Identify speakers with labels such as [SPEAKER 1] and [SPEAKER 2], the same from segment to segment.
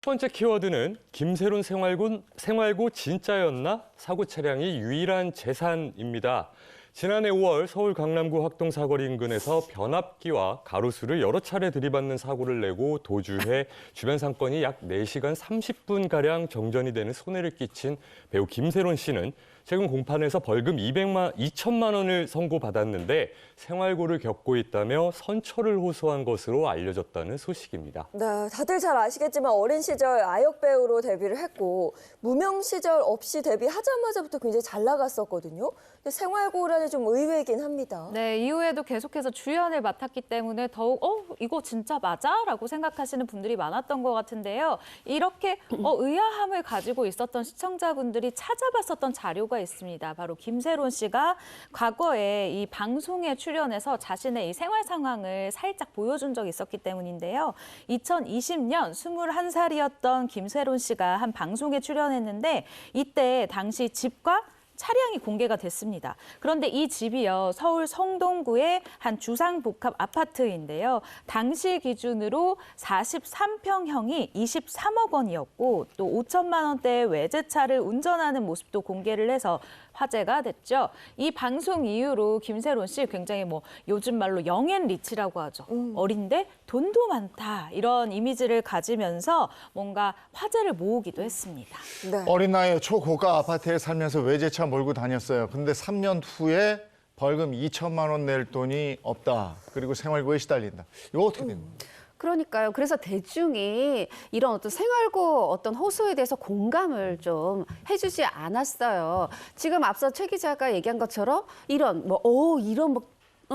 [SPEAKER 1] 첫 번째 키워드는 김새론 생활고 진짜였나? 사고 차량이 유일한 재산입니다. 지난해 5월 서울 강남구 학동사거리 인근에서 변압기와 가로수를 여러 차례 들이받는 사고를 내고 도주해 주변 상권이 약 4시간 30분가량 정전이 되는 손해를 끼친 배우 김새론 씨는 최근 공판에서 벌금 2천만 원을 선고받았는데 생활고를 겪고 있다며 선처를 호소한 것으로 알려졌다는 소식입니다.
[SPEAKER 2] 네, 다들 잘 아시겠지만 어린 시절 아역 배우로 데뷔를 했고 무명 시절 없이 데뷔하자마자부터 굉장히 잘 나갔었거든요. 근데 생활고라니 좀 의외이긴 합니다.
[SPEAKER 3] 네, 이후에도 계속해서 주연을 맡았기 때문에 더욱 이거 진짜 맞아? 라고 생각하시는 분들이 많았던 것 같은데요. 이렇게 의아함을 가지고 있었던 시청자분들이 찾아봤었던 자료가 있습니다. 바로 김새론 씨가 과거에 이 방송에 출연해서 자신의 이 생활 상황을 살짝 보여준 적이 있었기 때문인데요. 2020년 21살이었던 김새론 씨가 한 방송에 출연했는데 이때 당시 집과 차량이 공개가 됐습니다. 그런데 이 집이요, 서울 성동구의 한 주상복합 아파트인데요. 당시 기준으로 43평형이 23억 원이었고 또 5천만 원대의 외제차를 운전하는 모습도 공개를 해서 화제가 됐죠. 이 방송 이후로 김새론 씨 굉장히 요즘 말로 영앤리치라고 하죠. 어린데 돈도 많다 이런 이미지를 가지면서 뭔가 화제를 모으기도 했습니다.
[SPEAKER 2] 네.
[SPEAKER 4] 어린 나이에 초고가 아파트에 살면서 외제차 몰고 다녔어요. 근데 3년 후에 벌금 2천만 원 낼 돈이 없다. 그리고 생활고에 시달린다. 이거 어떻게 됩니까?
[SPEAKER 5] 그러니까요. 그래서 대중이 이런 어떤 생활고 어떤 호소에 대해서 공감을 좀 해주지 않았어요. 지금 앞서 최 기자가 얘기한 것처럼 이런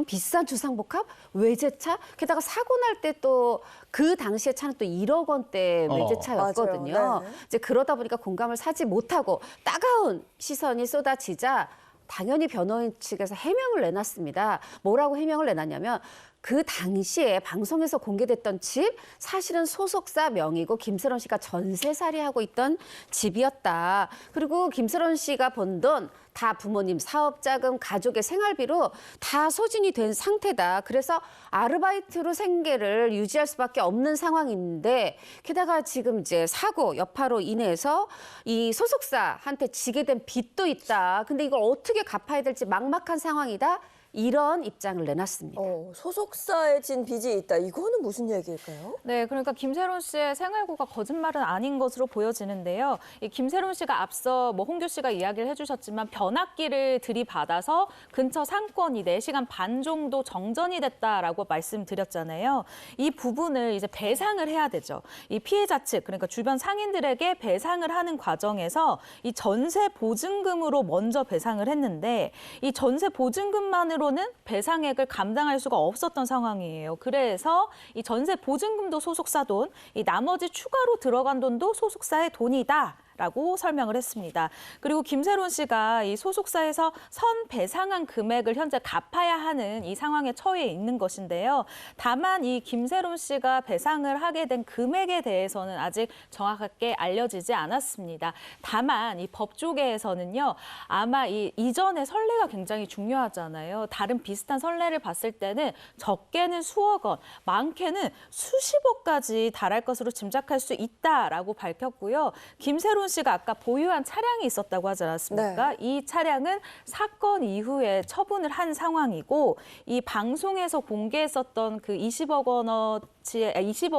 [SPEAKER 5] 비싼 주상복합, 외제차, 게다가 사고 날 때 또 그 당시에 차는 또 1억 원대 외제차였거든요.
[SPEAKER 2] 맞아요. 네.
[SPEAKER 5] 이제 그러다 보니까 공감을 사지 못하고 따가운 시선이 쏟아지자 당연히 변호인 측에서 해명을 내놨습니다. 뭐라고 해명을 내놨냐면 그 당시에 방송에서 공개됐던 집 사실은 소속사 명의고 김새론 씨가 전세살이하고 있던 집이었다. 그리고 김새론 씨가 번 돈 다 부모님 사업자금, 가족의 생활비로 다 소진이 된 상태다. 그래서 아르바이트로 생계를 유지할 수밖에 없는 상황인데 게다가 지금 이제 사고 여파로 인해서 이 소속사한테 지게 된 빚도 있다. 근데 이걸 어떻게 갚아야 될지 막막한 상황이다. 이런 입장을 내놨습니다.
[SPEAKER 2] 소속사에 진 빚이 있다. 이거는 무슨 얘기일까요?
[SPEAKER 3] 네, 그러니까 김새론 씨의 생활고가 거짓말은 아닌 것으로 보여지는데요. 이 김새론 씨가 앞서 홍규 씨가 이야기를 해주셨지만 변압기를 들이받아서 근처 상권이 4시간 반 정도 정전이 됐다라고 말씀드렸잖아요. 이 부분을 이제 배상을 해야 되죠. 이 피해자 측, 그러니까 주변 상인들에게 배상을 하는 과정에서 이 전세 보증금으로 먼저 배상을 했는데 이 전세 보증금만으로 는 배상액을 감당할 수가 없었던 상황이에요. 그래서 이 전세 보증금도 소속사 돈, 이 나머지 추가로 들어간 돈도 소속사의 돈이다. 라고 설명을 했습니다. 그리고 김새론 씨가 이 소속사에서 선배상한 금액을 현재 갚아야 하는 이 상황에 처해 있는 것인데요. 다만 이 김새론 씨가 배상을 하게 된 금액에 대해서는 아직 정확하게 알려지지 않았습니다. 다만 이 법조계에서는요. 아마 이 이전의 선례가 굉장히 중요하잖아요. 다른 비슷한 선례를 봤을 때는 적게는 수억 원, 많게는 수십억까지 달할 것으로 짐작할 수 있다라고 밝혔고요. 김새론 씨가 아까 보유한 차량이 있었다고 하지 않았습니까?
[SPEAKER 2] 네.
[SPEAKER 3] 이 차량은 사건 이후에 처분을 한 상황이고 이 방송에서 공개했었던 그 20억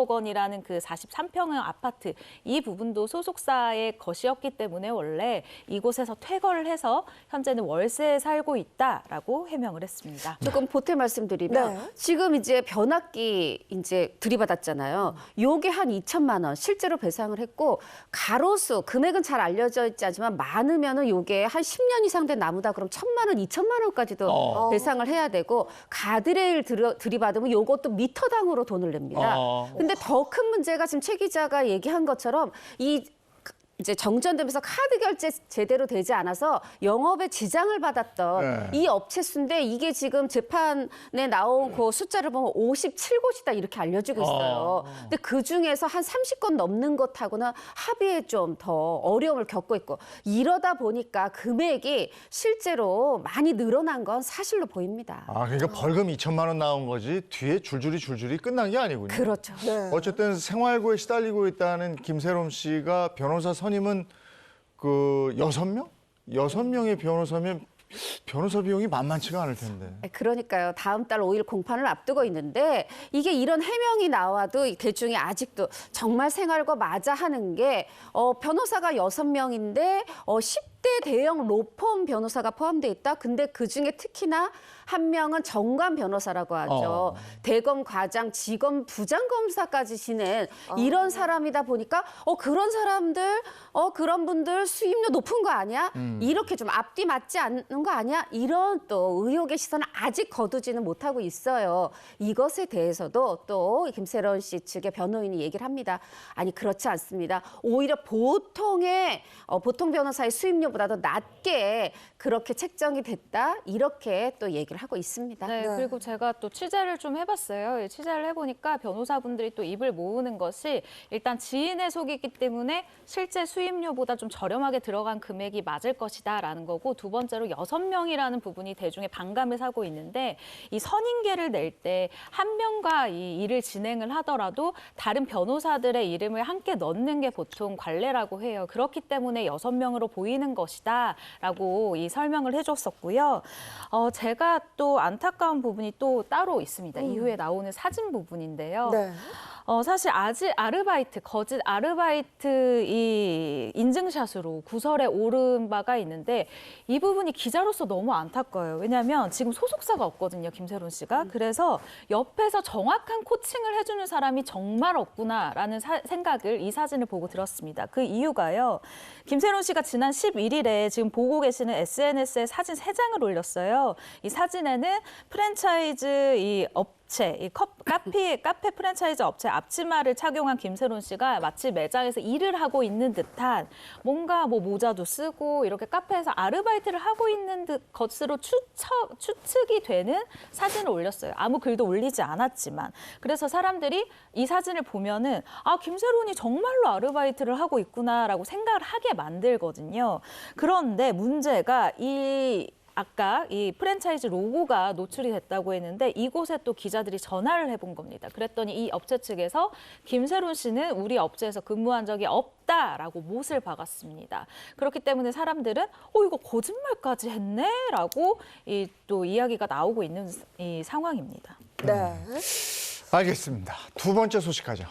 [SPEAKER 3] 원이라는 그 43평형 아파트 이 부분도 소속사의 것이었기 때문에 원래 이곳에서 퇴거를 해서 현재는 월세에 살고 있다라고 해명을 했습니다.
[SPEAKER 5] 조금 보태 말씀드리면
[SPEAKER 2] 네.
[SPEAKER 5] 지금 이제 변압기 이제 들이받았잖아요. 요게 한 2천만 원 실제로 배상을 했고 가로수 금액은 잘 알려져 있지 않지만 많으면은 요게 한 10년 이상 된 나무다 그럼 1,000만 원, 2천만 원까지도 배상을 해야 되고 가드레일 들이받으면 요것도 미터당으로 돈을 냅니다. 근데 더 큰 문제가 지금 최 기자가 얘기한 것처럼 이 이제 정전되면서 카드 결제 제대로 되지 않아서 영업에 지장을 받았던
[SPEAKER 4] 네.
[SPEAKER 5] 이 업체 수인데 이게 지금 재판에 나온 그 숫자를 보면 57곳이다 이렇게 알려지고 있어요. 근데 그 중에서 한 30곳 넘는 것하고는 합의에 좀 더 어려움을 겪고 있고 이러다 보니까 금액이 실제로 많이 늘어난 건 사실로 보입니다.
[SPEAKER 4] 아, 그러니까 벌금 2천만 원 나온 거지 뒤에 줄줄이 끝난 게 아니군요.
[SPEAKER 5] 그렇죠.
[SPEAKER 2] 네.
[SPEAKER 4] 어쨌든 생활고에 시달리고 있다는 김세롬 씨가 변호사 선임은 그 6명? 6명의 변호사면 변호사 비용이 만만치가 않을 텐데.
[SPEAKER 5] 그러니까요. 다음 달 5일 공판을 앞두고 있는데 이게 이런 해명이 나와도 이 대중이 아직도 정말 생활과 맞아 하는 게 변호사가 6명인데 10대 대형 로펌 변호사가 포함돼 있다. 근데 그중에 특히나 한 명은 정관 변호사라고 하죠. 대검 과장, 지검 부장검사까지 지낸 이런 사람이다 보니까 그런 사람들, 그런 분들 수입료 높은 거 아니야? 이렇게 좀 앞뒤 맞지 않는 거 아니야? 이런 또 의혹의 시선을 아직 거두지는 못하고 있어요. 이것에 대해서도 또 김세론 씨 측의 변호인이 얘기를 합니다. 아니 그렇지 않습니다. 오히려 보통 변호사의 수입료보다도 낮게 그렇게 책정이 됐다. 이렇게 또 얘기를 하고 있습니다.
[SPEAKER 3] 네,
[SPEAKER 2] 네.
[SPEAKER 3] 그리고 제가 또 취재를 좀 해봤어요. 취재를 해보니까 변호사분들이 또 입을 모으는 것이 일단 지인의 속이기 때문에 실제 수입료보다 좀 저렴하게 들어간 금액이 맞을 것이다라는 거고 두 번째로 6명이라는 부분이 대중의 반감을 사고 있는데 이 선임계를 낼 때 한 명과 이 일을 진행을 하더라도 다른 변호사들의 이름을 함께 넣는 게 보통 관례라고 해요. 그렇기 때문에 6명으로 보이는 것이다라고 이 설명을 해줬었고요. 제가 또 안타까운 부분이 또 따로 있습니다. 이후에 나오는 사진 부분인데요.
[SPEAKER 2] 네.
[SPEAKER 3] 사실 거짓 아르바이트 이 인증샷으로 구설에 오른 바가 있는데 이 부분이 기자로서 너무 안타까워요. 왜냐하면 지금 소속사가 없거든요, 김세론 씨가. 그래서 옆에서 정확한 코칭을 해주는 사람이 정말 없구나라는 생각을 이 사진을 보고 들었습니다. 그 이유가요. 김세론 씨가 지난 11일에 지금 보고 계시는 SNS에 사진 3장을 올렸어요. 이 사진에는 프랜차이즈 이 카페 프랜차이즈 업체 앞치마를 착용한 김세론 씨가 마치 매장에서 일을 하고 있는 듯한 뭔가 뭐 모자도 쓰고 이렇게 카페에서 아르바이트를 하고 있는 것으로 추측이 되는 사진을 올렸어요. 아무 글도 올리지 않았지만. 그래서 사람들이 이 사진을 보면은 김세론이 정말로 아르바이트를 하고 있구나라고 생각을 하게 만들거든요. 그런데 문제가 아까 이 프랜차이즈 로고가 노출이 됐다고 했는데 이곳에 또 기자들이 전화를 해본 겁니다. 그랬더니 이 업체 측에서 김세론 씨는 우리 업체에서 근무한 적이 없다라고 못을 박았습니다. 그렇기 때문에 사람들은 이거 거짓말까지 했네? 라고 또 이야기가 나오고 있는 이 상황입니다.
[SPEAKER 2] 네.
[SPEAKER 4] 알겠습니다. 두 번째 소식하죠.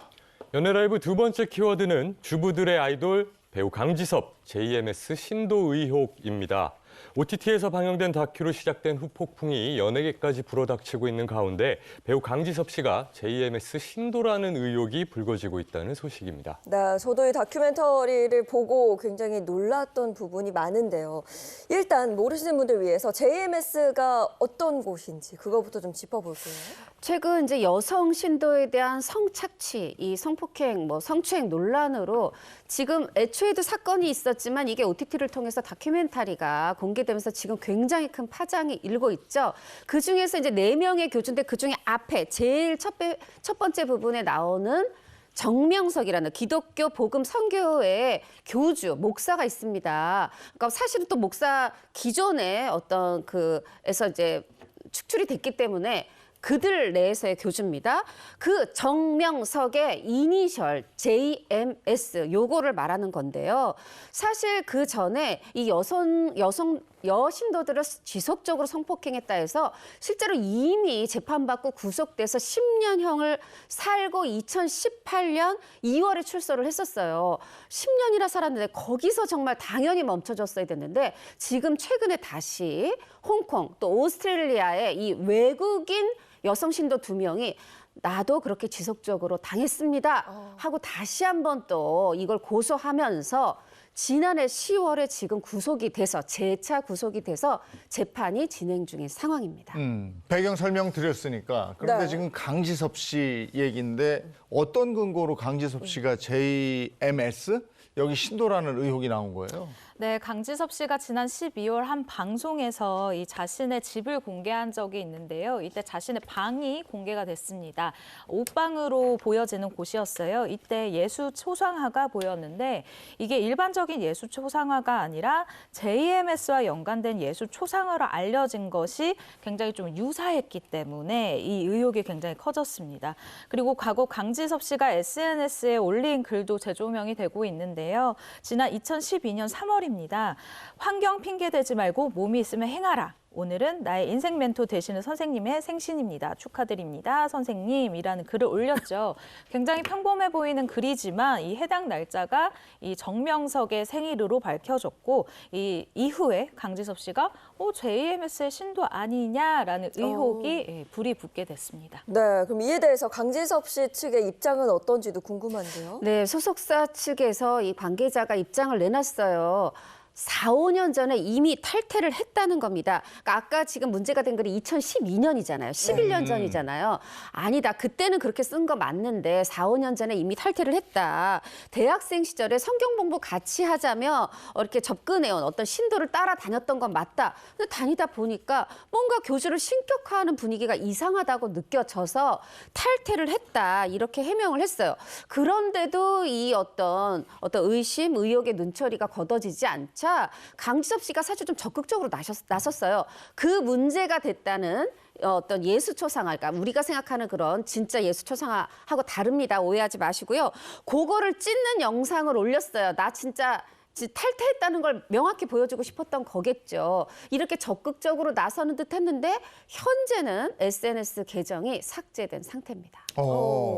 [SPEAKER 1] 연예라이브 두 번째 키워드는 주부들의 아이돌 배우 강지섭 JMS 신도 의혹입니다. OTT에서 방영된 다큐로 시작된 후폭풍이 연예계까지 불어닥치고 있는 가운데 배우 강지섭 씨가 JMS 신도라는 의혹이 불거지고 있다는 소식입니다.
[SPEAKER 2] 네, 저도 이 다큐멘터리를 보고 굉장히 놀랐던 부분이 많은데요. 일단 모르시는 분들 위해서 JMS가 어떤 곳인지 그거부터 좀 짚어볼게요.
[SPEAKER 5] 최근 이제 여성 신도에 대한 성착취, 이 성폭행, 성추행 논란으로 지금 애초에도 사건이 있었지만 이게 OTT를 통해서 다큐멘터리가 공개되면서 지금 굉장히 큰 파장이 일고 있죠. 그 중에서 이제 4명의 교주인데 그 중에 앞에 제일 첫 번째 부분에 나오는 정명석이라는 기독교 복음 선교회 교주, 목사가 있습니다. 그러니까 사실은 또 목사 기존에 에서 이제 축출이 됐기 때문에 그들 내에서의 교주입니다. 그 정명석의 이니셜 JMS 요거를 말하는 건데요. 사실 그 전에 이 여신도들을 지속적으로 성폭행했다 해서 실제로 이미 재판받고 구속돼서 10년형을 살고 2018년 2월에 출소를 했었어요. 10년이나 살았는데 거기서 정말 당연히 멈춰졌어야 됐는데 지금 최근에 다시 홍콩 또 오스트레일리아의 이 외국인 여성 신도 2명이 나도 그렇게 지속적으로 당했습니다 하고 다시 한번 또 이걸 고소하면서 지난해 10월에 지금 구속이 돼서 재차 구속이 돼서 재판이 진행 중인 상황입니다.
[SPEAKER 4] 배경 설명 드렸으니까. 그런데
[SPEAKER 2] 네.
[SPEAKER 4] 지금 강지섭 씨 얘기인데 어떤 근거로 강지섭 씨가 JMS 여기 신도라는 의혹이 나온 거예요?
[SPEAKER 3] 네, 강지섭 씨가 지난 12월 한 방송에서 이 자신의 집을 공개한 적이 있는데요. 이때 자신의 방이 공개가 됐습니다. 옷방으로 보여지는 곳이었어요. 이때 예수 초상화가 보였는데 이게 일반적인 예수 초상화가 아니라 JMS와 연관된 예수 초상화로 알려진 것이 굉장히 좀 유사했기 때문에 이 의혹이 굉장히 커졌습니다. 그리고 과거 강지섭 씨가 SNS에 올린 글도 재조명이 되고 있는데요. 지난 2012년 3월입니다. 환경 핑계 대지 말고 몸이 있으면 행하라. 오늘은 나의 인생 멘토 되시는 선생님의 생신입니다. 축하드립니다, 선생님이라는 글을 올렸죠. 굉장히 평범해 보이는 글이지만 이 해당 날짜가 이 정명석의 생일으로 밝혀졌고 이 이후에 강지섭 씨가 JMS의 신도 아니냐라는 의혹이 불이 붙게 됐습니다.
[SPEAKER 2] 네, 그럼 이에 대해서 강지섭 씨 측의 입장은 어떤지도 궁금한데요.
[SPEAKER 5] 네, 소속사 측에서 이 관계자가 입장을 내놨어요. 4, 5년 전에 이미 탈퇴를 했다는 겁니다. 그러니까 아까 지금 문제가 된 글이 2012년이잖아요. 11년 전이잖아요. 아니다. 그때는 그렇게 쓴 거 맞는데 4, 5년 전에 이미 탈퇴를 했다. 대학생 시절에 성경 공부 같이 하자며 이렇게 접근해온 어떤 신도를 따라다녔던 건 맞다. 근데 다니다 보니까 뭔가 교주를 신격화하는 분위기가 이상하다고 느껴져서 탈퇴를 했다. 이렇게 해명을 했어요. 그런데도 이 어떤 의심, 의혹의 눈초리가 걷어지지 않죠. 강지섭 씨가 사실 좀 적극적으로 나섰어요. 그 문제가 됐다는 어떤 예수 초상화, 그러니까 우리가 생각하는 그런 진짜 예수 초상화하고 다릅니다. 오해하지 마시고요. 그거를 찢는 영상을 올렸어요. 나 진짜 탈퇴했다는 걸 명확히 보여주고 싶었던 거겠죠. 이렇게 적극적으로 나서는 듯 했는데 현재는 SNS 계정이 삭제된 상태입니다.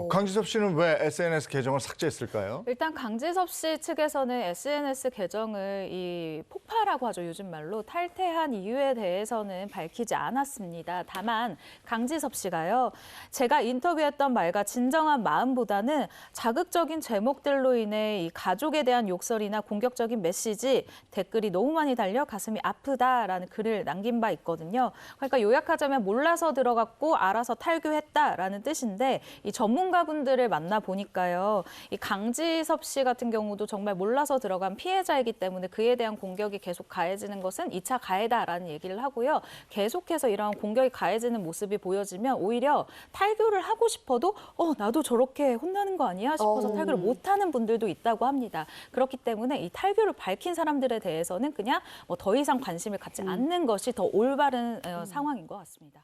[SPEAKER 4] 강지섭 씨는 왜 SNS 계정을 삭제했을까요?
[SPEAKER 3] 일단 강지섭 씨 측에서는 SNS 계정을 이 폭파라고 하죠. 요즘 말로 탈퇴한 이유에 대해서는 밝히지 않았습니다. 다만 강지섭 씨가요. 제가 인터뷰했던 말과 진정한 마음보다는 자극적인 제목들로 인해 이 가족에 대한 욕설이나 공격적인 메시지, 댓글이 너무 많이 달려 가슴이 아프다라는 글을 남긴 바 있거든요. 그러니까 요약하자면 몰라서 들어갔고 알아서 탈교했다라는 뜻인데 이 전문가분들을 만나 보니까요. 이 강지섭 씨 같은 경우도 정말 몰라서 들어간 피해자이기 때문에 그에 대한 공격이 계속 가해지는 것은 2차 가해다라는 얘기를 하고요. 계속해서 이런 공격이 가해지는 모습이 보여지면 오히려 탈교를 하고 싶어도 나도 저렇게 혼나는 거 아니야 싶어서 탈교를 못하는 분들도 있다고 합니다. 그렇기 때문에 이 탈교를 밝힌 사람들에 대해서는 그냥 더 이상 관심을 갖지 않는 것이 더 올바른 상황인 것 같습니다.